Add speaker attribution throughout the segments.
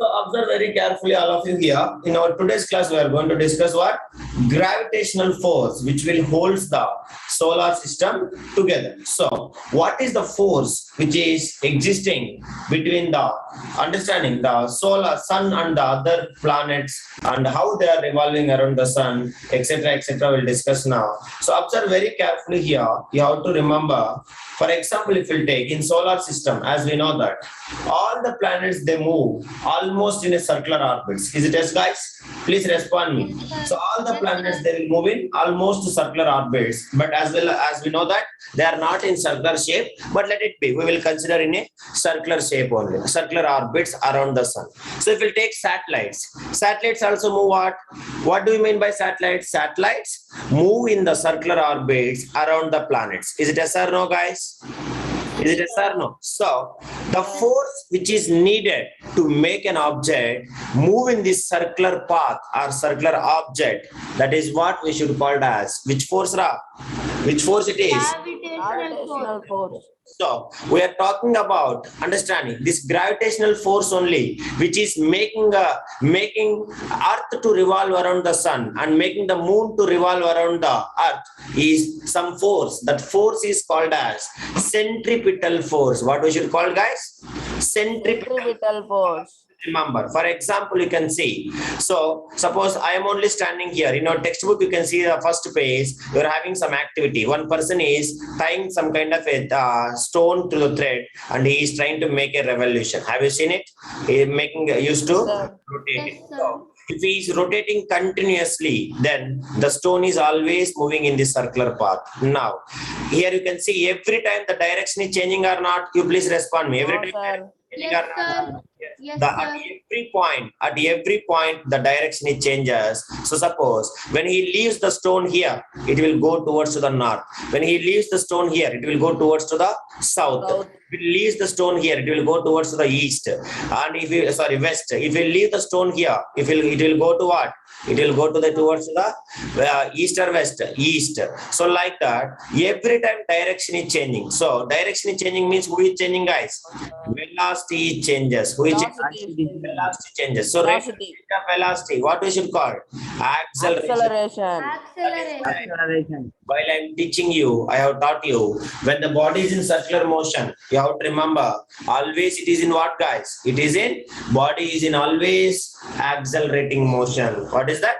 Speaker 1: So observe very carefully, all of you here. In our today's class, we are going to discuss what? Gravitational force, which will hold the solar system together. So, what is the force which is existing between the understanding the solar sun and the other planets and how they are revolving around the sun, etc., etc. We'll discuss now. So, observe very carefully here. You have to remember. For example, if we take in solar system, as we know that all the planets they move almost in a circular orbits. Is it yes, guys? Please respond me. So all the planets they will move in almost circular orbits, but as well as we know that they are not in circular shape, but let it be. We will consider in a circular shape only, circular orbits around the sun. So if we take satellites, satellites also move what? What do you mean by satellites? Satellites move in the circular orbits around the planets. Is it yes or no, guys? Is it yes or no? So the force which is needed to make an object move in this circular path or circular object, that is what we should call it as. Which force, Ra? Which force it is?
Speaker 2: Gravitational force.
Speaker 1: So we are talking about understanding this gravitational force only, which is making Earth to revolve around the sun and making the moon to revolve around the Earth is some force. That force is called as centripetal force. What we should call, guys?
Speaker 2: Centripetal force.
Speaker 1: Remember, for example, you can see. So, suppose I am only standing here. In your textbook, you can see the first page. You are having some activity. One person is tying some kind of a stone to the thread, and he is trying to make a revolution. Have you seen it? He is making used to rotate it. So, if he is rotating continuously, then the stone is always moving in this circular path. Now, here you can see every time the direction is changing or not. You please respond me. Every time.
Speaker 3: Yes, sir. Yes,
Speaker 1: At every point, the direction it changes. So suppose when he leaves the stone here, it will go towards to the north. When he leaves the stone here, it will go towards to the south. If he leaves the stone here, it will go towards to the east. And if you west. If you leave the stone here, it will go to what? It will go to the towards the east or west, east. So like that, every time direction is changing. So direction is changing means who is changing, guys? Velocity changes. Who is changing? Velocity changes. So rate of velocity, what we should call? Acceleration.
Speaker 3: Acceleration.
Speaker 1: While I'm teaching you, I have taught you, when the body is in circular motion, you have to remember, always it is in what, guys? It is in, body is in always accelerating motion. What is that?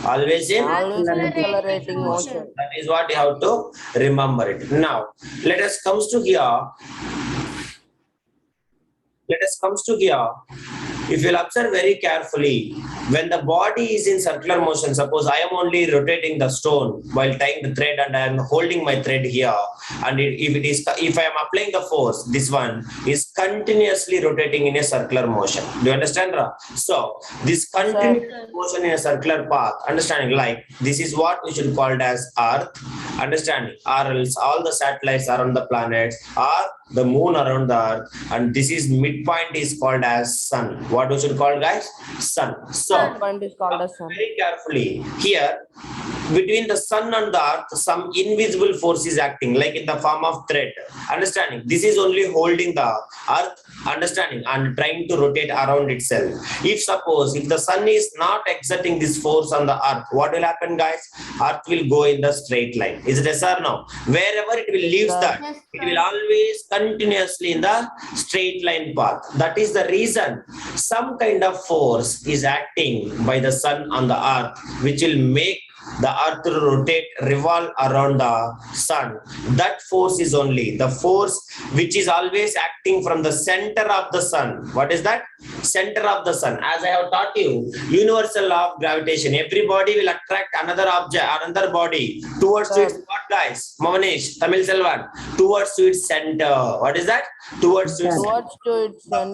Speaker 1: Always in
Speaker 2: Accelerating motion.
Speaker 1: That is what you have to remember it. Now, let us comes to here. If you'll observe very carefully, when the body is in circular motion, suppose I am only rotating the stone while tying the thread and I am holding my thread here, and if I am applying the force, this one is continuously rotating in a circular motion. Do you understand, Ra? So this continuous motion in a circular path, understanding, like this is what we should call it as Earth, understanding, or else all the satellites around the planets, or the moon around the Earth, and this is midpoint is called as sun. What we should call, guys? Sun. So
Speaker 2: Point is called as sun.
Speaker 1: very carefully here, between the sun and the earth, some invisible force is acting, like in the form of thread. Understanding, this is only holding the earth, understanding, and trying to rotate around itself. If the sun is not exerting this force on the earth, what will happen, guys? Earth will go in the straight line. Is it yes or no? Wherever it will leave that, it will always continuously in the straight line path. That is the reason some kind of force is acting by the sun on the earth, which will make the earth revolve around the sun. That force is only the force which is always acting from the center of the sun. What is that? Center of the sun. As I have taught you, universal law of gravitation. Every body will attract another object, another body towards its what, guys? Monish, Tamil Selvan, towards its center. What is that? Towards its
Speaker 2: center.
Speaker 1: By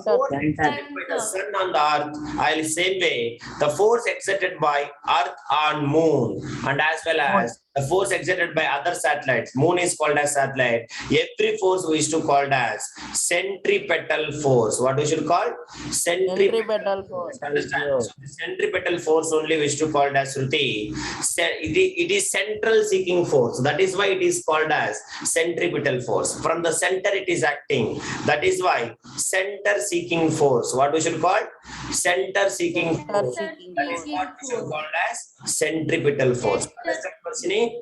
Speaker 1: the sun on the earth, I'll same way the force exerted by earth on moon, and as well as The force exerted by other satellites. Moon is called as satellite. Every force we used to call as centripetal force. What we should call?
Speaker 2: Centripetal force.
Speaker 1: Understand? So the centripetal force only we used to call as Shruti. It is central seeking force. That is why it is called as centripetal force. From the center it is acting. That is why center seeking force. What we should call? Center seeking force.
Speaker 2: Seeking
Speaker 1: That is
Speaker 2: force.
Speaker 1: what we should call as centripetal force. Understand, Varsini?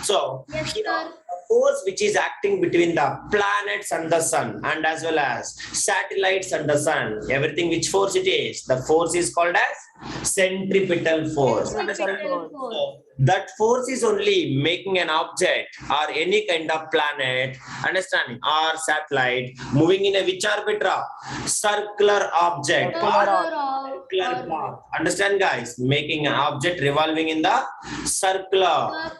Speaker 1: So
Speaker 3: Yes,
Speaker 1: here
Speaker 3: sir.
Speaker 1: the force which is acting between the planets and the sun, and as well as satellites and the sun, everything which force it is, the force is called as centripetal force.
Speaker 2: Centripetal force.
Speaker 1: So that force is only making an object or any kind of planet, understanding, or satellite moving in a which orbit? Circular object. Circular path. Understand, guys? Making an object revolving in the circular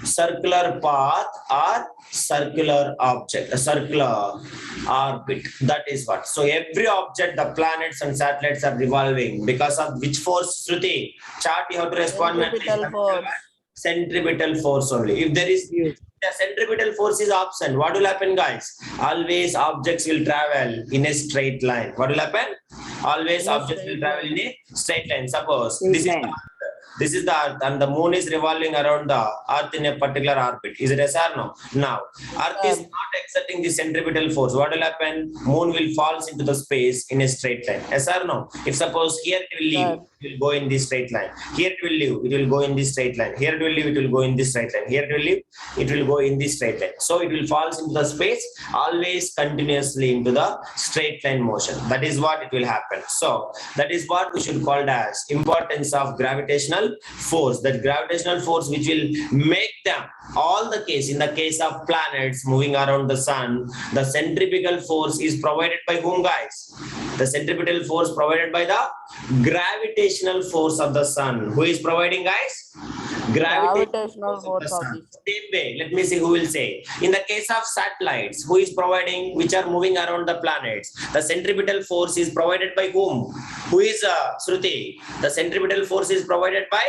Speaker 1: circular path or circular object, a circular orbit. That is what. So every object, the planets and satellites are revolving because of which force, Shruti? Chart, you have to respond.
Speaker 2: Centripetal force.
Speaker 1: Centripetal force only. If there is the centripetal force is absent, what will happen, guys? Always objects will travel in a straight line. What will happen? Always objects will travel in a straight line. Suppose this is the Earth and the Moon is revolving around the Earth in a particular orbit. Is it yes or no? Now, Earth is not exerting the centripetal force. What will happen? Moon will fall into the space in a straight line. Yes or no? If suppose here it will leave, it will go in this straight line. Here it will leave, it will go in this straight line. Here it will leave, it will go in this straight line. Here it will leave, it will go in this straight line. So it will fall into the space always continuously into the straight line motion. That is what it will happen. So that is what we should call as importance of gravitational force. That gravitational force which will make them all the case. In the case of planets moving around the sun, the centripetal force is provided by whom, guys? The centripetal force provided by the gravitational force of the sun. Who is providing, guys?
Speaker 2: Gravitational force of the sun.
Speaker 1: Same way, let me see who will say. In the case of satellites, who is providing, which are moving around the planets? The centripetal force is provided by whom? Who is Shruti? The centripetal force is provided by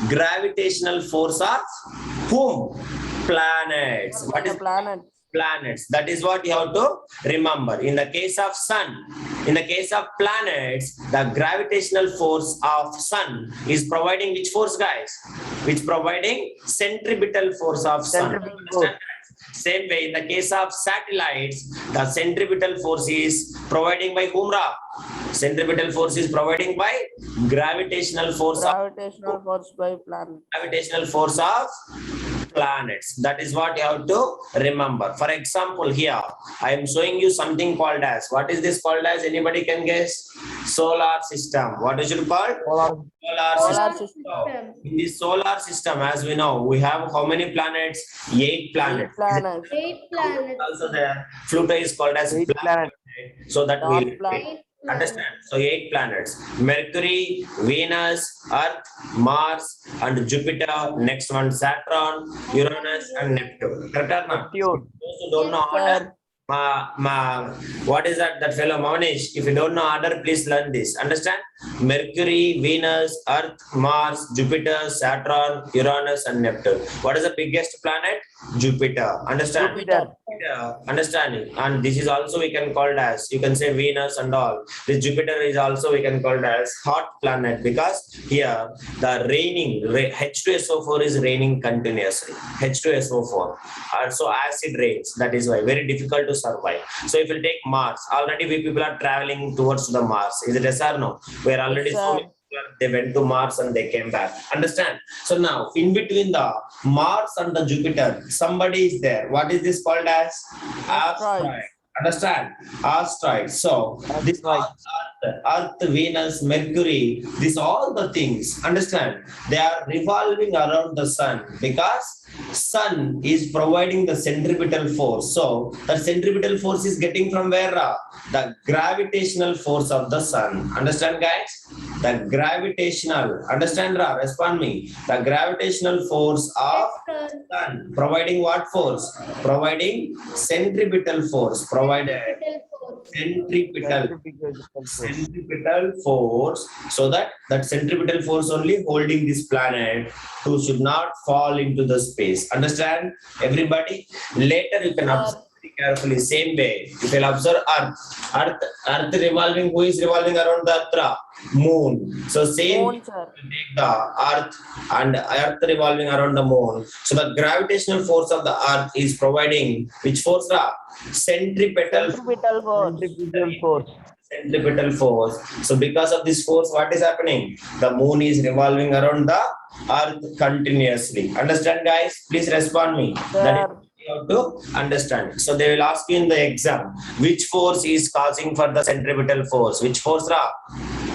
Speaker 1: gravitational force of whom? Planets. What is
Speaker 2: planet?
Speaker 1: Planets. That is what you have to remember. In the case of sun, in the case of planets, the gravitational force of sun is providing which force, guys? Which providing centripetal force of sun. Same way, in the case of satellites, the centripetal force is providing by whom? Centripetal force is providing by gravitational force.
Speaker 2: Gravitational force by planet.
Speaker 1: Gravitational force of planets. That is what you have to remember. For example, here I am showing you something called as, what is this called as? Anybody can guess? Solar system. What is it called? Solar system. In the solar system, as we know, we have how many planets? 8 planets.
Speaker 3: 8 planets.
Speaker 1: Also there, Pluto is called as planet. So that we understand. So 8 planets: Mercury, Venus, Earth, Mars, and Jupiter. Next one, Saturn, Uranus, and Neptune. Correct or not? Those who don't know order, what is that fellow Manish? If you don't know order, please learn this. Understand? Mercury, Venus, Earth, Mars, Jupiter, Saturn, Uranus, and Neptune. What is the biggest planet? Jupiter. Understand?
Speaker 2: Jupiter.
Speaker 1: Understanding. And this is also we can call it as, you can say Venus and all. This Jupiter is also we can call it as hot planet, because here the raining H2SO4 is raining continuously. H2SO4. Also acid rains. That is why very difficult to survive. So if you take Mars, already we people are traveling towards the Mars. Is it yes or no? We are already so many people, they went to Mars and they came back. Understand? So now in between the Mars and the Jupiter, somebody is there. What is this called as? Asteroid. Understand? Asteroid. So this Earth, Venus, Mercury, these all the things, understand, they are revolving around the sun, because sun is providing the centripetal force. So the centripetal force is getting from where? The gravitational force of the sun. Understand, guys? The gravitational, understand? Respond me. The gravitational force of sun providing what force? Providing centripetal force. Provided Centripetal.
Speaker 4: Centripetal force.
Speaker 1: Centripetal force, so that centripetal force only holding this planet to should not fall into the space. Understand, everybody? Later you can observe very carefully. Same way, if you'll observe earth revolving, who is revolving around the earth? Moon. So same,
Speaker 2: Moon, sir.
Speaker 1: take the earth and earth revolving around the moon. So the gravitational force of the earth is providing which force? Centripetal
Speaker 2: Centripetal force.
Speaker 4: Centripetal force.
Speaker 1: Centripetal force. So because of this force, what is happening? The moon is revolving around the earth continuously. Understand, guys? Please respond me. That is
Speaker 2: Sir.
Speaker 1: you have to understand. So they will ask you in the exam, which force is causing for the centripetal force? Which force,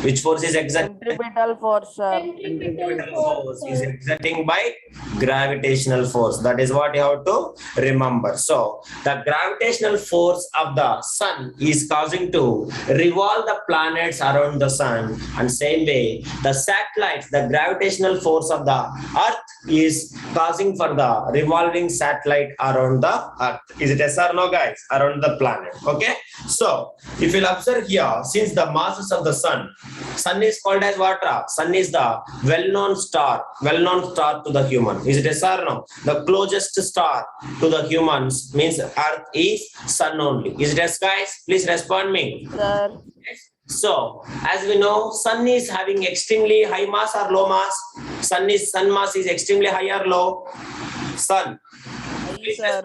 Speaker 1: which force is exerting?
Speaker 2: Centripetal force, sir.
Speaker 3: Centripetal
Speaker 1: Force is
Speaker 3: force.
Speaker 1: exerting by gravitational force. That is what you have to remember. So the gravitational force of the sun is causing to revolve the planets around the sun, and same way the satellites, the gravitational force of the earth is causing for the revolving satellite around the earth. Is it yes or no, guys? Around the planet. Okay, so if you'll observe here, since the masses of the sun is called as what? Sun is the well-known star to the human. Is it yes or no? The closest star to the humans means earth is sun only. Is it yes, guys? Please respond me.
Speaker 2: Sir.
Speaker 1: So, as we know, sun is having extremely high mass or low mass. Sun mass is extremely high or low. Sun.
Speaker 2: Sir.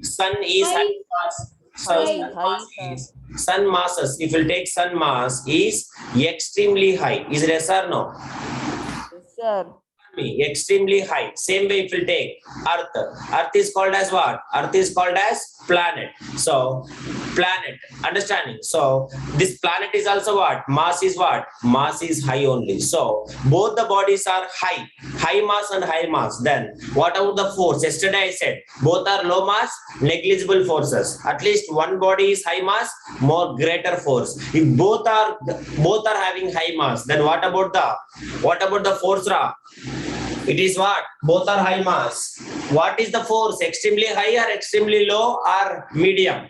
Speaker 1: Sun is
Speaker 3: High.
Speaker 1: high mass. So,
Speaker 2: High,
Speaker 1: sun masses, if you take sun mass, is extremely high. Is it yes or no?
Speaker 2: Yes, sir.
Speaker 1: Extremely high. Same way if you take earth is called as what? Earth is called as planet. So planet, understanding? So this planet is also what? Mass is what? Mass is high only. So both the bodies are high mass and high mass. Then what about the force? Yesterday I said both are low mass, negligible forces. At least one body is high mass, more greater force. If both are having high mass, then what about the force, It is what? Both are high mass. What is the force? Extremely high or extremely low or medium?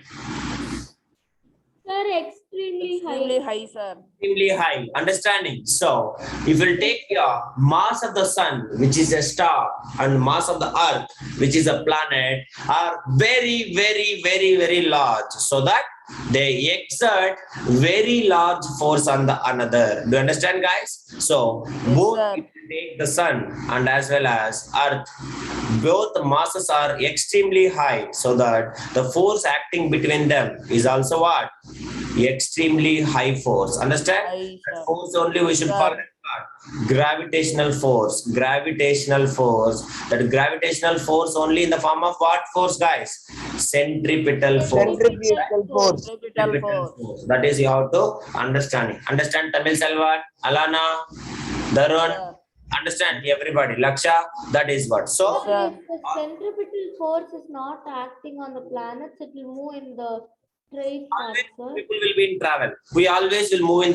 Speaker 3: Sir, extremely
Speaker 2: Extremely
Speaker 3: high.
Speaker 2: high, sir.
Speaker 1: Extremely high. Understanding? So, if you take your mass of the sun, which is a star, and mass of the earth, which is a planet, are very, very, very, very large. So that they exert very large force on the another. Do you understand, guys? So, both
Speaker 2: sir.
Speaker 1: if you take the sun and as well as earth, both masses are extremely high, so that the force acting between them is also what? Extremely high force. Understand?
Speaker 2: High,
Speaker 1: That
Speaker 2: sir.
Speaker 1: force only we should
Speaker 2: Sir.
Speaker 1: call it what? Gravitational force. Gravitational force. That gravitational force only in the form of what force, guys? Centripetal force.
Speaker 4: Centripetal force.
Speaker 2: Centripetal force.
Speaker 1: That is you have to understand. Understand, Tamil Selvan, Alana, Darun.
Speaker 2: Sir.
Speaker 1: Understand, everybody. Laksha, that is what. So,
Speaker 2: Sir.
Speaker 3: If the centripetal force is not acting on the planets, it will move in the straight path,
Speaker 1: always
Speaker 3: sir.
Speaker 1: people will be in travel. We always will move in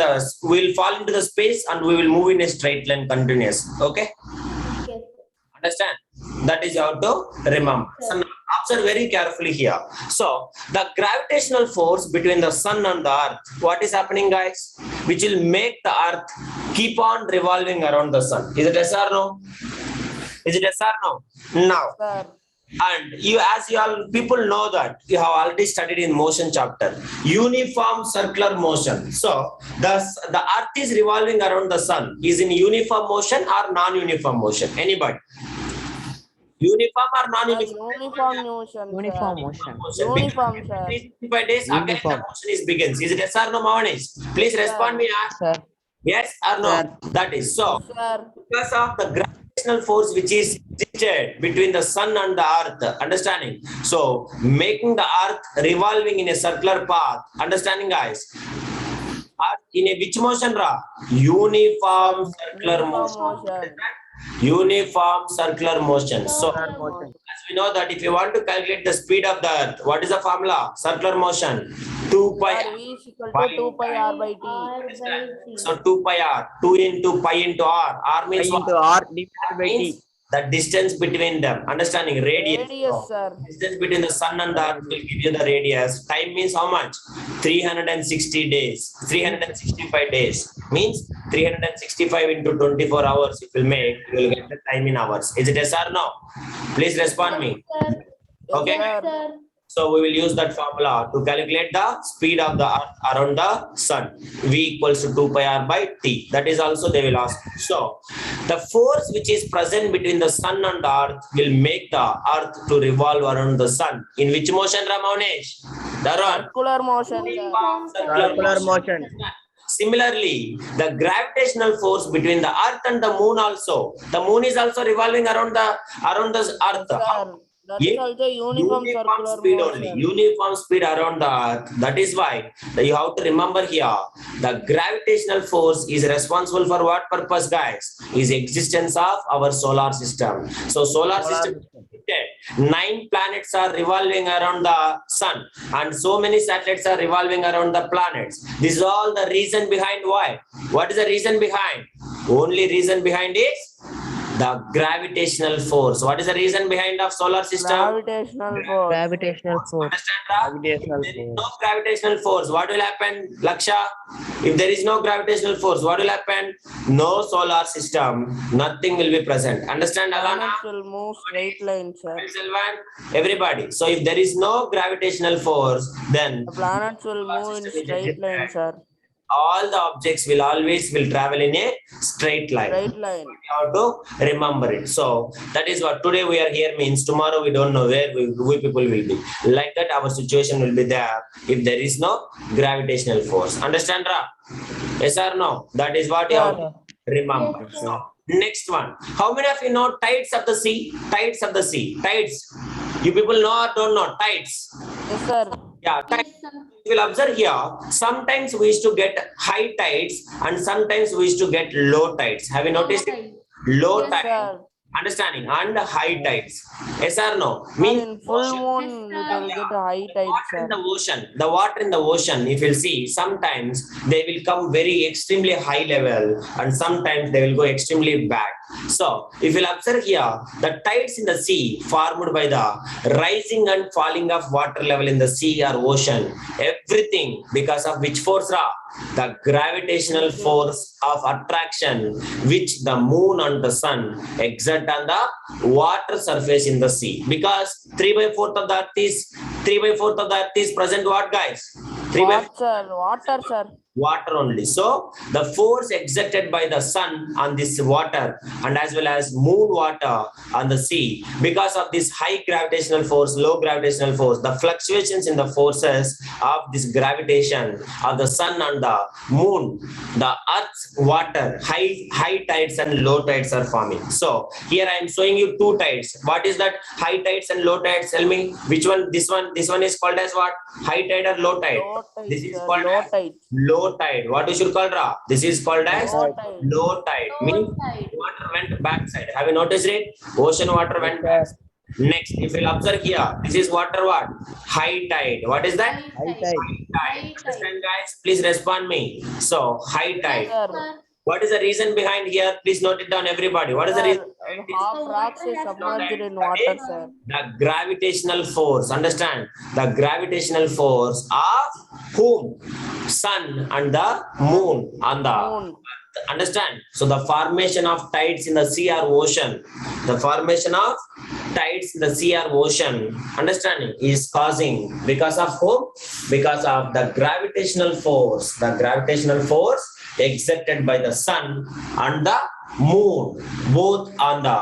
Speaker 1: we will fall into the space and we will move in a straight line continuous. Okay?
Speaker 3: Yes.
Speaker 1: Understand? That is how to remember. So now observe very carefully here. So the gravitational force between the sun and the earth, what is happening, guys? Which will make the earth keep on revolving around the sun. Is it yes or no? Is it yes or no? Now,
Speaker 2: Sir.
Speaker 1: and you, as you all people know that you have already studied in motion chapter, uniform circular motion. So the earth is revolving around the sun. Is in uniform motion or non-uniform motion? Anybody? Uniform or non-uniform?
Speaker 2: Uniform motion.
Speaker 4: Uniform
Speaker 2: Sir.
Speaker 4: motion.
Speaker 2: Uniform, sir.
Speaker 1: 365 days again the
Speaker 4: Uniform.
Speaker 1: motion is begins. Is it yes or no, Mavanis? Please respond me.
Speaker 4: Sir.
Speaker 1: Yes or no?
Speaker 4: Sir.
Speaker 1: That is so.
Speaker 2: Sir.
Speaker 1: Because of the gravitational force which is existed between the sun and the earth, understanding? So making the earth revolving in a circular path, understanding, guys? Earth in a which motion, Ra? Uniform circular motion. Uniform circular motion. So
Speaker 4: Circular motion.
Speaker 1: as we know that if you want to calculate the speed of the earth, what is the formula? Circular motion. 2 pi.
Speaker 2: Sir, V is equal to 2 pi r by t.
Speaker 3: R by T.
Speaker 1: So 2 pi r. 2 into pi into r. R
Speaker 4: Pi
Speaker 1: means what?
Speaker 4: into R divided by T.
Speaker 1: Means the distance between them. Understanding radius.
Speaker 2: Radius, sir.
Speaker 1: Distance between the sun and the earth will give you the radius. Time means how much? 360 days. 365 days means 365 into 24 hours. If you make, you will get the time in hours. Is it yes or no? Please respond me.
Speaker 3: Sir.
Speaker 1: Okay.
Speaker 2: Yes, sir.
Speaker 3: Sir.
Speaker 1: So we will use that formula to calculate the speed of the earth around the sun. V equals to 2 pi r by t. That is also they will ask. So the force which is present between the sun and the earth will make the earth to revolve around the sun. In which motion, Ramonesh? Daron.
Speaker 2: Circular motion, sir.
Speaker 4: Circular motion.
Speaker 1: Similarly, the gravitational force between the earth and the moon also. The moon is also revolving around the earth.
Speaker 2: Sir, that is also uniform circular
Speaker 1: speed
Speaker 2: motion.
Speaker 1: only. Uniform speed around the earth. That is why you have to remember here, the gravitational force is responsible for what purpose, guys? Is existence of our solar system. So solar system, 9 planets are revolving around the sun and so many satellites are revolving around the planets. This is all the reason behind why. What is the reason behind? Only reason behind is the gravitational force. What is the reason behind of solar system?
Speaker 2: Gravitational force.
Speaker 4: Gravitational force.
Speaker 1: Understand, Ra?
Speaker 4: Gravitational
Speaker 1: If there is
Speaker 4: force.
Speaker 1: no gravitational force, what will happen, Laksha? If there is no gravitational force, what will happen? No solar system, nothing will be present. Understand, Alana?
Speaker 2: Planets will move straight lines, sir.
Speaker 1: Selvan? Everybody. So if there is no gravitational force, then
Speaker 2: The planets will move in straight lines, sir.
Speaker 1: all the objects will always travel in a straight line.
Speaker 2: Straight line.
Speaker 1: You have to remember it. So that is what today we are here means. Tomorrow we don't know where we people will be. Like that, our situation will be there if there is no gravitational force. Understand, Ra? Yes or no? That is what you have to remember.
Speaker 3: Yes,
Speaker 1: So, next one. How many of you know tides of the sea? Tides of the sea. Tides. You people know or don't know tides?
Speaker 2: Yes, sir.
Speaker 1: Yeah, tides.
Speaker 3: Yes, sir.
Speaker 1: You will observe here, sometimes we used to get high tides and sometimes we used to get low tides. Have you noticed it? Low
Speaker 3: Yes,
Speaker 1: tides,
Speaker 2: Sir.
Speaker 1: understanding, and high tides. Yes or no?
Speaker 2: And
Speaker 1: Means
Speaker 2: in full
Speaker 1: ocean.
Speaker 2: moon,
Speaker 3: Yes,
Speaker 2: it will get a high tide,
Speaker 1: Water in
Speaker 2: sir.
Speaker 1: the ocean, the water in the ocean, if you'll see, sometimes they will come very extremely high level and sometimes they will go extremely bad. So if you'll observe here, the tides in the sea formed by the rising and falling of water level in the sea or ocean, everything because of which force, Ra? The gravitational force of attraction which the moon and the sun exert on the water surface in the sea. Because 3/4 of the earth is present what, guys? 3/4
Speaker 2: What, sir? Water, sir.
Speaker 1: water only. So the force exerted by the sun on this water and as well as moon water on the sea, because of this high gravitational force, low gravitational force, the fluctuations in the forces of this gravitation of the sun and the moon, the earth's water, high tides and low tides are forming. So here I am showing you two tides. What is that? High tides and low tides. Tell me which one. This one is called as what? High tide or low tide?
Speaker 2: Low tide,
Speaker 1: This is
Speaker 2: sir.
Speaker 1: called
Speaker 2: Low
Speaker 1: as
Speaker 2: tide.
Speaker 1: low tide. What we should call, Ra? This is called as
Speaker 2: Low tide.
Speaker 1: low tide.
Speaker 3: Low
Speaker 1: Means
Speaker 3: tide.
Speaker 1: water went backside. Have you noticed it? Ocean water went back. Next, if you observe here, this is water what? High tide. What is that?
Speaker 3: High
Speaker 4: tide.
Speaker 3: tide.
Speaker 1: High tide. Understand, guys? Please respond me. So high tide.
Speaker 2: Sir,
Speaker 3: Sir.
Speaker 1: What is the reason behind here? Please note it down, everybody. What is the
Speaker 2: sir,
Speaker 1: reason?
Speaker 2: half rocks is submerged in water, sir.
Speaker 1: The gravitational force. Understand? The gravitational force of whom? Sun and the moon on the
Speaker 2: Moon.
Speaker 1: understand? So the formation of tides in the sea or ocean, the formation of tides in the sea or ocean, understanding, is causing because of whom? Because of the gravitational force. The gravitational force exerted by the sun and the moon, both on the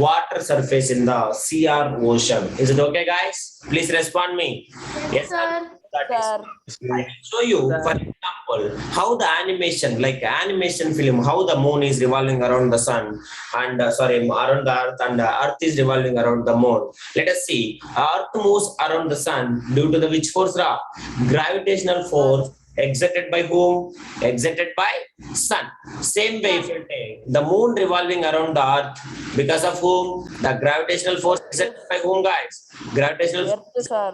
Speaker 1: water surface in the sea or ocean. Is it okay, guys? Please respond me. Yes,
Speaker 3: Sir.
Speaker 1: that is.
Speaker 2: Sir.
Speaker 1: I will show you, for example, how the animation, like animation film, how the moon is revolving around the sun and around the earth, and the earth is revolving around the moon. Let us see. Earth moves around the sun due to the which force, Ra? Gravitational force exerted by whom? Exerted by sun. Same way, if you take the moon revolving around the earth, because of whom? The gravitational force exerted by whom, guys? Gravitational
Speaker 2: Earth, sir.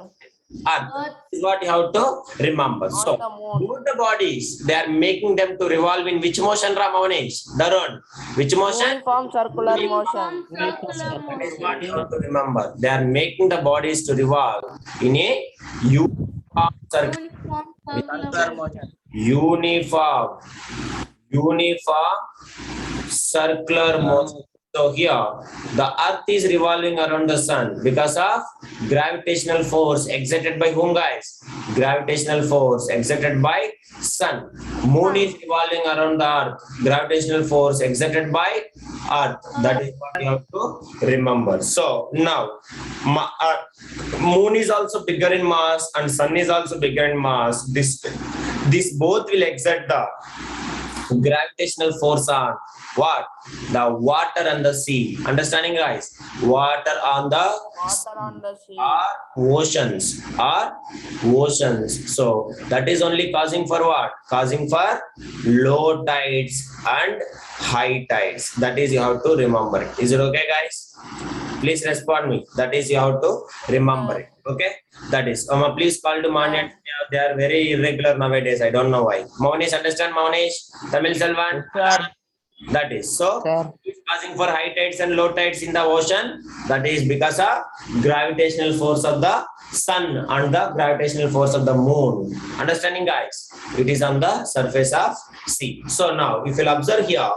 Speaker 1: Earth. This is what you have to remember. So,
Speaker 2: the moon.
Speaker 1: both the bodies, they are making them to revolve in which motion, Ramavanish? Darun. Which motion?
Speaker 2: Uniform circular motion.
Speaker 3: Circular
Speaker 1: That is
Speaker 3: motion.
Speaker 1: what you have to remember. They are making the bodies to revolve in a uniform circular
Speaker 3: Uniform circular
Speaker 4: Circular
Speaker 3: motion.
Speaker 4: motion.
Speaker 1: uniform circular motion. So here, the Earth is revolving around the Sun because of gravitational force exerted by whom, guys? Gravitational force exerted by Sun. Moon is revolving around the Earth. Gravitational force exerted by Earth. That is what you have to remember. So now, Moon is also bigger in mass and Sun is also bigger in mass. This both will exert the gravitational force on what? The water and the sea. Understanding, guys? Water on the
Speaker 2: sea.
Speaker 1: oceans. So that is only causing for what? Causing for low tides and high tides. That is you have to remember. Is it okay, guys? Please respond me. That is you have to remember it. Okay? That is. Please call to Manya. They are very irregular nowadays. I don't know why. Monish, understand Monish? Tamil Selvan? That is. So, it's causing for high tides and low tides in the ocean. That is because of gravitational force of the Sun and the gravitational force of the Moon. Understanding, guys? It is on the surface of sea. So now, if you'll observe here,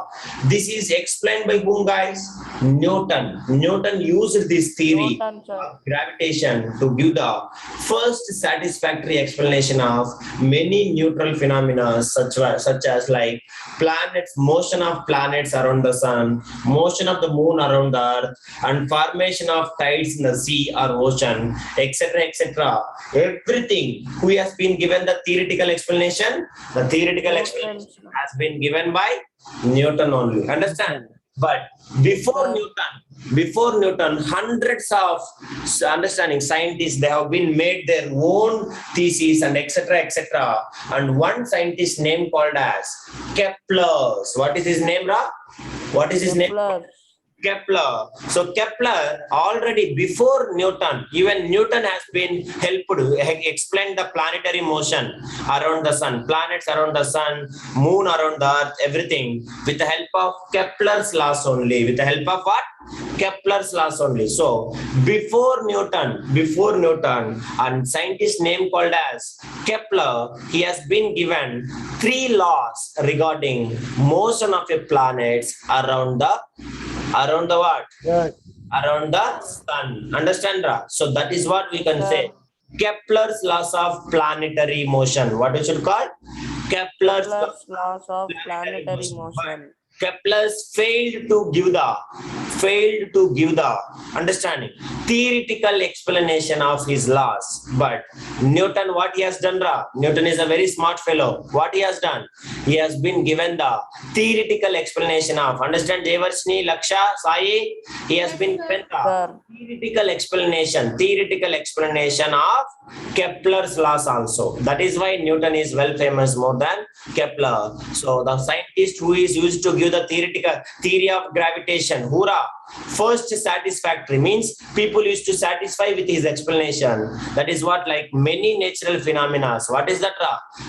Speaker 1: this is explained by whom, guys? Newton. Newton used this theory of gravitation to give the first satisfactory explanation of many neutral phenomena such as like motion of planets around the Sun, motion of the Moon around the Earth, and formation of tides in the sea or ocean, etc., etc. Everything who has been given the theoretical explanation, the theoretical explanation has been given by Newton only. Understand? But before Newton, hundreds of understanding scientists, they have been made their own theses and etc., etc. And one scientist name called as Kepler. What is his name, Ra? What is his name? Kepler. So Kepler already before Newton, even Newton has been helped to explain the planetary motion around the Sun, planets around the Sun, Moon around the Earth, everything with the help of Kepler's laws only. With the help of what? Kepler's laws only. So before Newton, and scientist name called as Kepler, he has been given 3 laws regarding motion of a planet around the what?
Speaker 4: Yes.
Speaker 1: Around the Sun. Understand, Ra? So that is what we can say. Kepler's laws of planetary motion. What we should call? Kepler's
Speaker 2: laws of planetary motion.
Speaker 1: Kepler's failed to give the understanding theoretical explanation of his laws. But Newton, what he has done, Ra? Newton is a very smart fellow. What he has done? He has been given the theoretical explanation of, understand, Devarshini, Laksha, Sai? He has been given the theoretical explanation of Kepler's laws also. That is why Newton is well famous more than Kepler. So the scientist who is used to give the theory of gravitation, hoorah, first satisfactory means people used to satisfy with his explanation. That is what, like many natural phenomena. What is that?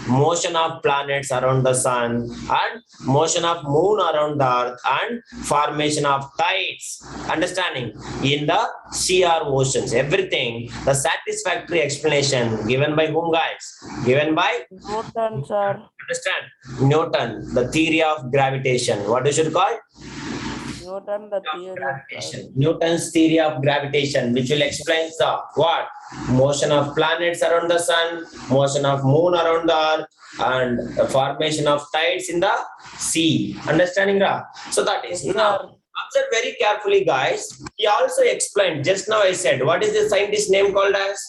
Speaker 1: Motion of planets around the Sun and motion of Moon around the Earth and formation of tides. Understanding in the sea or oceans. Everything the satisfactory explanation given by whom, guys? Given by
Speaker 2: Newton, sir.
Speaker 1: Understand? Newton, the theory of gravitation. What you should call?
Speaker 2: Newton, the theory of
Speaker 1: Gravitation. Newton's theory of gravitation, which will explain the what? Motion of planets around the Sun, motion of Moon around the Earth, and the formation of tides in the sea. Understanding, Ra? So that is now. Observe very carefully, guys. He also explained, just now I said, what is the scientist name called as?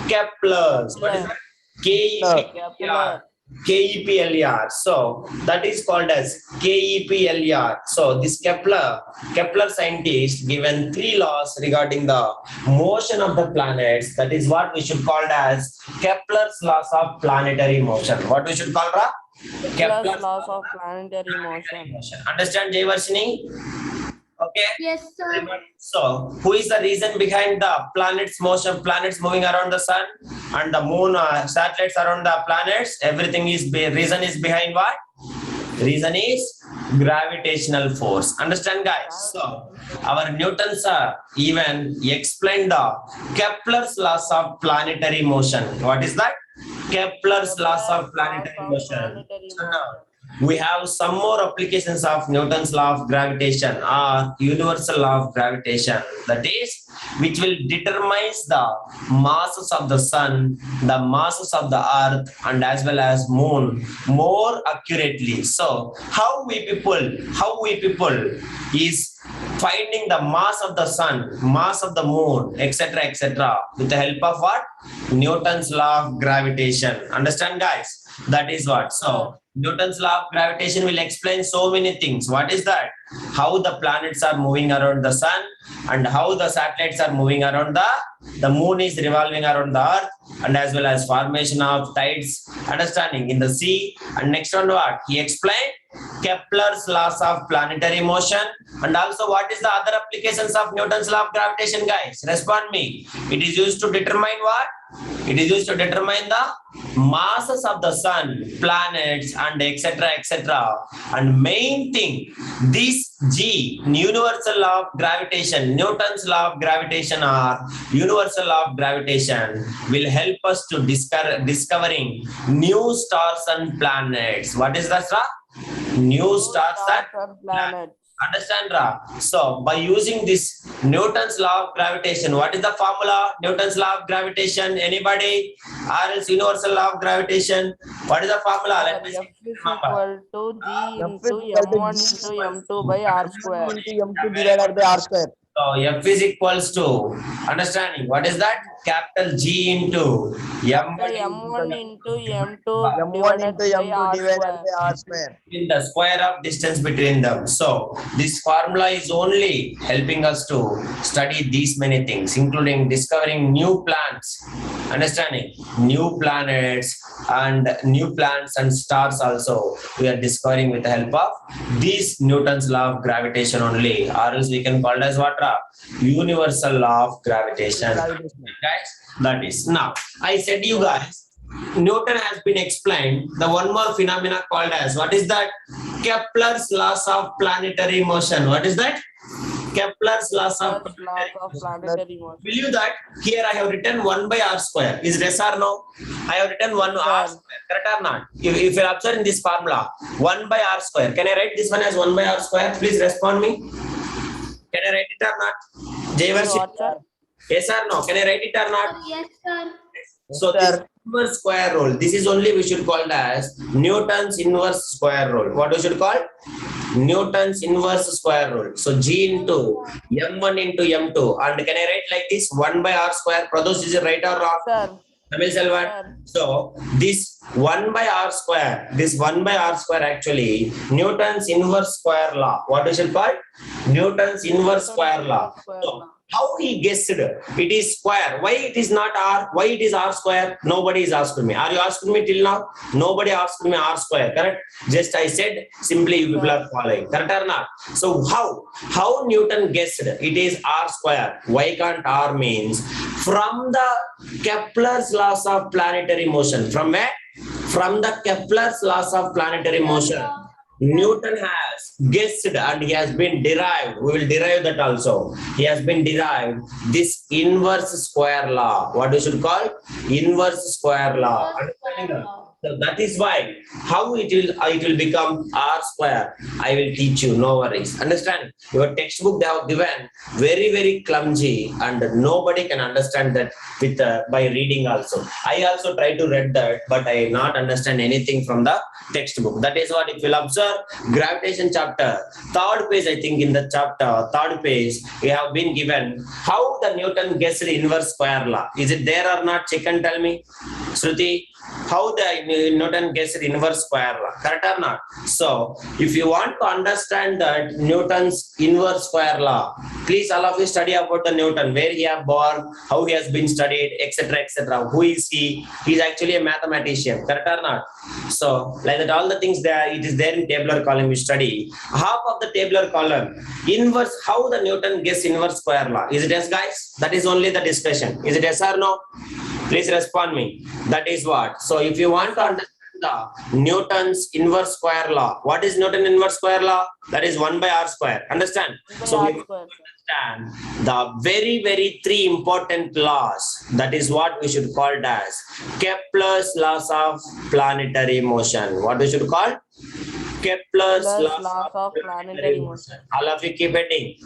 Speaker 1: Kepler. What is that? Kepler. So that is called as Kepler. So this Kepler scientist given 3 laws regarding the motion of the planets. That is what we should call as Kepler's laws of planetary motion. What we should call, Ra? Kepler's
Speaker 2: laws of planetary motion.
Speaker 1: Understand, Jayvarshini? Okay.
Speaker 3: Yes, sir.
Speaker 1: So, who is the reason behind the planets motion? Planets moving around the sun and the moon, satellites around the planets. Everything is reason is behind what? Reason is gravitational force. Understand, guys? So, our Newton's even explained the Kepler's laws of planetary motion. What is that? Kepler's laws of planetary motion. So now, we have some more applications of Newton's law of gravitation or universal law of gravitation, that is, which will determines the masses of the sun, the masses of the earth, and as well as moon more accurately. So how we people is finding the mass of the sun, mass of the moon, etc., with the help of what? Newton's law of gravitation. Understand, guys? That is what. So Newton's law of gravitation will explain so many things. What is that? How the planets are moving around the sun and how the satellites are moving around the moon is revolving around the earth, and as well as formation of tides, understanding in the sea. And next one, what? He explained Kepler's laws of planetary motion, and also what is the other applications of Newton's law of gravitation, guys? Respond me. It is used to determine what? It is used to determine the masses of the sun, planets, and etc. And main thing, this G, universal law of gravitation, Newton's law of gravitation or universal law of gravitation will help us to discovering new stars and planets. What is that, sir? New stars and planets. Understand, Ra? So by using this Newton's law of gravitation, what is the formula? Newton's law of gravitation. Anybody? Or else universal law of gravitation. What is the formula? Let me see.
Speaker 2: F is equal to G into M1 into M2 by R square.
Speaker 5: Into M2 divided by R square.
Speaker 1: So F is equals to, understanding, what is that? Capital G into M1
Speaker 2: M1 into M2
Speaker 5: M1
Speaker 2: divided
Speaker 5: into
Speaker 2: by
Speaker 5: M2
Speaker 2: R
Speaker 5: divided
Speaker 2: square.
Speaker 5: by R square.
Speaker 1: in the square of distance between them. So this formula is only helping us to study these many things, including discovering new plants, understanding new planets and stars also we are discovering with the help of this Newton's law of gravitation only, or else we can call it as what? Universal law of gravitation. Guys, that is. Now, I said you guys, Newton has been explained the one more phenomena called as, what is that? Kepler's laws of planetary motion. What is that? Kepler's laws of
Speaker 2: planetary motion.
Speaker 1: Believe that here I have written 1 by r square. Is yes or no? I have written 1 r square. Correct or not? If you observe in this formula, 1 by r square. Can I write this one as 1 by r square? Please respond me. Can I write it or not? Jayvarshi? Yes or no? Can I write it or not?
Speaker 3: Yes, sir.
Speaker 1: So this inverse square rule, this is only we should call it as Newton's inverse square rule. What we should call? Newton's inverse square rule. So G into M1 into M2. And can I write like this? 1 by r square. Pradosh, is it right or wrong?
Speaker 2: Sir.
Speaker 1: Tamil Selvan. So this 1 by r square, this 1 by r square actually Newton's inverse square law. What we should call? Newton's inverse square law. So how he guessed it is square? Why it is not r? Why it is r square? Nobody is asking me. Are you asking me till now? Nobody asked me r square. Correct? Just I said simply you people are following. Correct or not? So how Newton guessed it is r square? Why can't r means from the Kepler's laws of planetary motion? From where? From the Kepler's laws of planetary motion. Newton has guessed and he has been derived. We will derive that also. He has been derived this inverse square law. What we should call? Inverse square law. So that is why how it will become r square. I will teach you. No worries. Understand? Your textbook they have given very clumsy and nobody can understand that with by reading also. I also try to read that, but I not understand anything from the textbook. That is what if you observe gravitation chapter, third page, I think in the chapter, third page, we have been given how the Newton guessed inverse square law. Is it there or not? Check and tell me. Shruti, how the Newton gets the inverse square law? Correct or not? So, if you want to understand that Newton's inverse square law, please all of you study about the Newton, where he have born, how he has been studied, etc., etc. Who is he? He is actually a mathematician. Correct or not? So, like that, all the things there, it is there in tabular column. You study half of the tabular column. Inverse, how the Newton gets inverse square law? Is it yes, guys? That is only the discussion. Is it yes or no? Please respond me. That is what. So if you want to understand the Newton's inverse square law, what is Newton inverse square law? That is 1 by r square. Understand? So we understand the very three important laws. That is what we should call it as Kepler's laws of planetary motion. What we should call? Kepler's laws of planetary motion. All of you keep heading.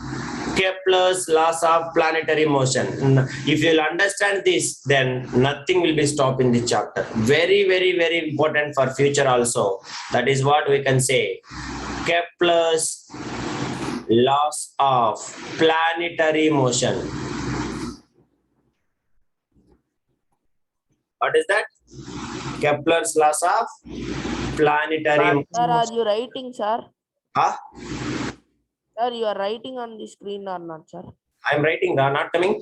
Speaker 1: Kepler's laws of planetary motion. If you'll understand this, then nothing will be stopped in the chapter. Very important for future also. That is what we can say. Kepler's laws of planetary motion. What is that? Kepler's laws of planetary motion.
Speaker 2: Sir, are you writing, sir?
Speaker 1: Huh?
Speaker 2: Sir, you are writing on the screen or not, sir?
Speaker 1: I am writing, not coming.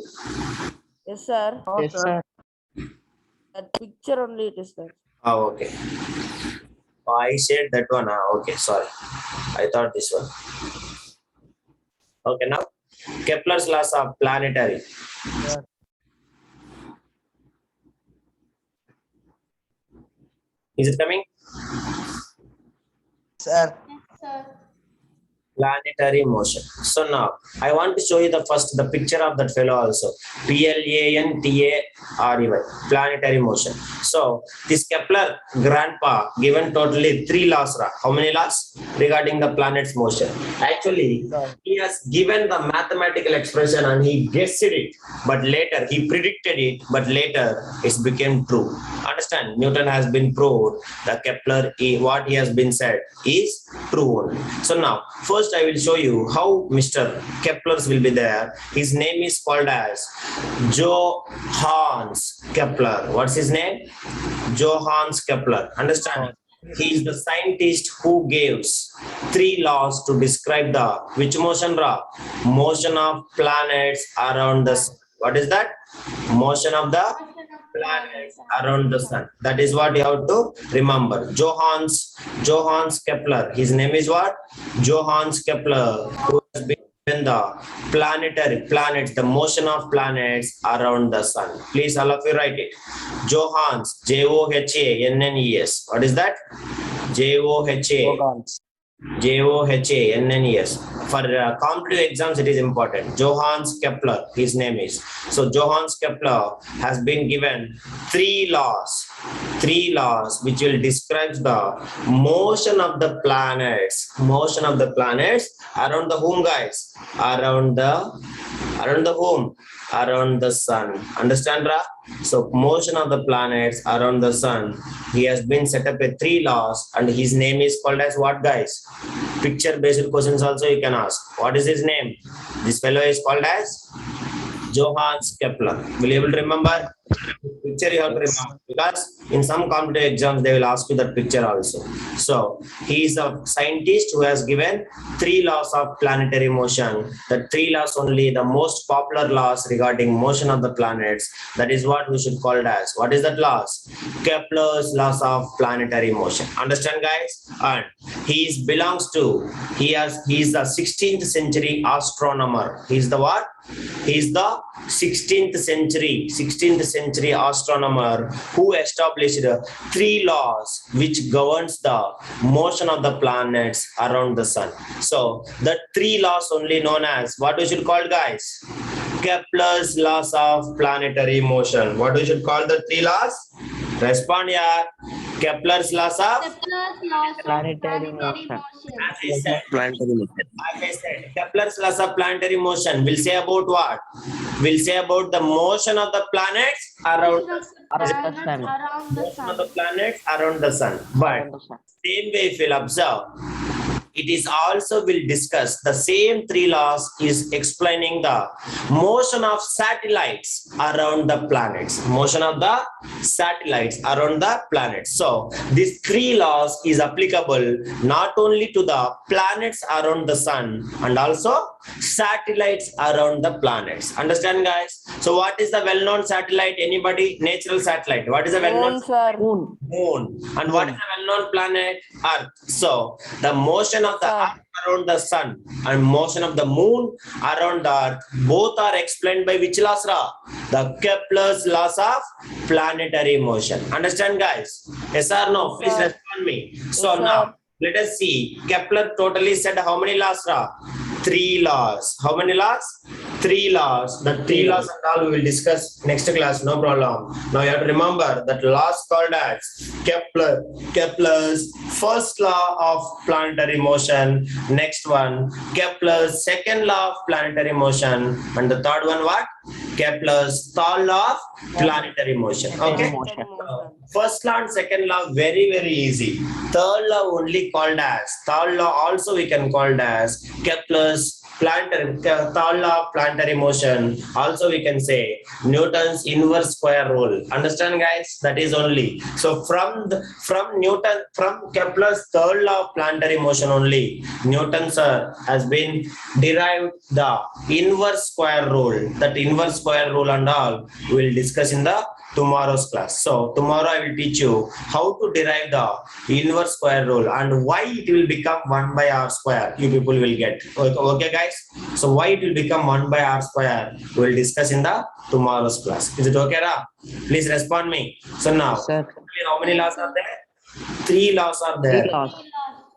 Speaker 2: Yes, sir.
Speaker 5: Yes, sir.
Speaker 2: That picture only it is there.
Speaker 1: Oh, okay. Oh, I shared that one. Okay, sorry. I thought this one. Okay, now Kepler's laws of planetary.
Speaker 5: Yeah.
Speaker 1: Is it coming?
Speaker 5: Sir.
Speaker 3: Yes, sir.
Speaker 1: Planetary motion. So now I want to show you the picture of that fellow also. Planetary, planetary motion. So this Kepler grandpa given totally 3 laws. How many laws regarding the planet's motion? Actually, he has given the mathematical expression and he guessed it, but later he predicted it, but later it became true. Understand? Newton has been proved that Kepler, what he has been said is true only. So now first I will show you how Mr. Kepler's will be there. His name is called as Johannes Kepler. What's his name? Johannes Kepler. Understand? He is the scientist who gives 3 laws to describe the which motion? Motion of planets around the sun. What is that? Motion of the planets around the sun. That is what you have to remember. Johannes Kepler. His name is what? Johannes Kepler, who has been given the planets, the motion of planets around the sun. Please all of you write it. Johannes, Johannes. What is that? Johannes. For competitive exams, it is important. Johannes Kepler, his name is. So Johannes Kepler has been given 3 laws which will describe the motion of the planets around the whom, guys? Around the whom? Around the sun. Understand, Ra? So motion of the planets around the sun. He has been set up with 3 laws and his name is called as what, guys? Picture based questions also you can ask. What is his name? This fellow is called as Johannes Kepler. Will you able to remember? Picture you have to remember, because in some competitive exams they will ask you that picture also. So he is a scientist who has given 3 laws of planetary motion. The 3 laws only, the most popular laws regarding motion of the planets. That is what we should call it as. What is that laws? Kepler's laws of planetary motion. Understand, guys? And he is the 16th century astronomer. He is the what? He is the 16th century astronomer who established 3 laws which governs the motion of the planets around the sun. So the 3 laws only known as what we should call, guys? Kepler's laws of planetary motion. What we should call the 3 laws? Respond, yeah. Kepler's laws of
Speaker 5: Planetary motion.
Speaker 1: As I said, Kepler's laws of planetary motion will say about what? Will say about the motion of the planets around the sun. Motion of the planets around the sun. But same way, if you'll observe, it is also will discuss the same three laws is explaining the motion of satellites around the planets. Motion of the satellites around the planets. So these three laws is applicable not only to the planets around the sun and also satellites around the planets. Understand, guys? So what is the well-known satellite? Anybody? Natural satellite. What is the well-known?
Speaker 2: Moon, sir.
Speaker 5: Moon.
Speaker 1: Moon. And what is the well-known planet? Earth. So the motion of the
Speaker 2: Sir.
Speaker 1: Earth around the sun and motion of the moon around the Earth, both are explained by which laws? The Kepler's laws of planetary motion. Understand, guys? Yes or no? Please
Speaker 2: Sir.
Speaker 1: respond me. So
Speaker 2: Yes,
Speaker 1: now
Speaker 2: sir.
Speaker 1: let us see. Kepler totally said how many laws? Three laws. How many laws? Three laws. The three laws and all we will discuss next class. No problem. Now you have to remember that laws called as Kepler's first law of planetary motion. Next one, Kepler's second law of planetary motion. And the third one, what? Kepler's third law of planetary motion. Okay.
Speaker 2: Planetary motion.
Speaker 1: First law and second law very easy. Third law only called as, third law also we can call it as Kepler's planetary, third law of planetary motion. Also we can say Newton's inverse square rule. Understand, guys? That is only. So from Kepler's third law of planetary motion only, Newton sir has been derived the inverse square rule. That inverse square rule and all we will discuss in the tomorrow's class. So tomorrow I will teach you how to derive the inverse square rule and why it will become 1 by r square. You people will get. Okay, guys? So why it will become 1 by r square, we will discuss in the tomorrow's class. Is it okay, Ra? Please respond me. So now,
Speaker 5: Sir.
Speaker 1: how many laws are there? Three laws are there.
Speaker 5: Three laws.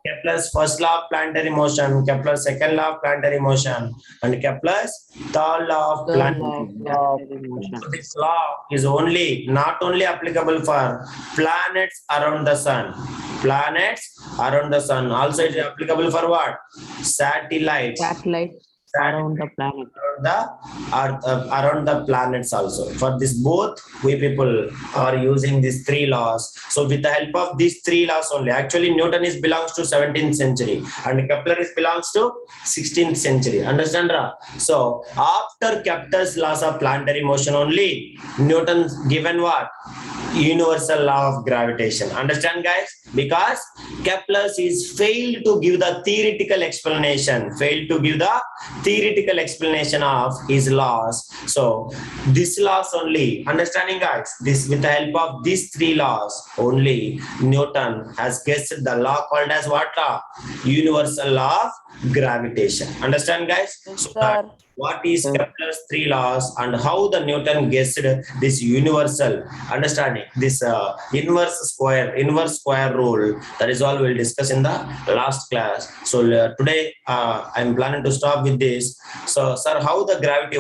Speaker 1: Kepler's first law of planetary motion, Kepler's second law of planetary motion, and Kepler's third law of planetary motion. So this law is not only applicable for planets around the sun. Planets around the sun. Also it is applicable for what? Satellites.
Speaker 5: Satellites around the planet.
Speaker 1: Around the planets also. For this both we people are using these three laws. So with the help of these three laws only, actually Newton is belongs to 17th century and Kepler is belongs to 16th century. Understand, Ra? So after Kepler's laws of planetary motion only, Newton given what? Universal law of gravitation. Understand, guys? Because Kepler's is failed to give the theoretical explanation, of his laws. So this laws only, understanding, guys, this with the help of these three laws only, Newton has guessed the law called as what law? Universal law of gravitation. Understand, guys?
Speaker 2: Yes,
Speaker 1: So
Speaker 2: sir.
Speaker 1: that what is Kepler's three laws and how the Newton guessed this universal understanding, this inverse square rule. That is all we'll discuss in the last class. So today I'm planning to stop with this. So sir, how the gravity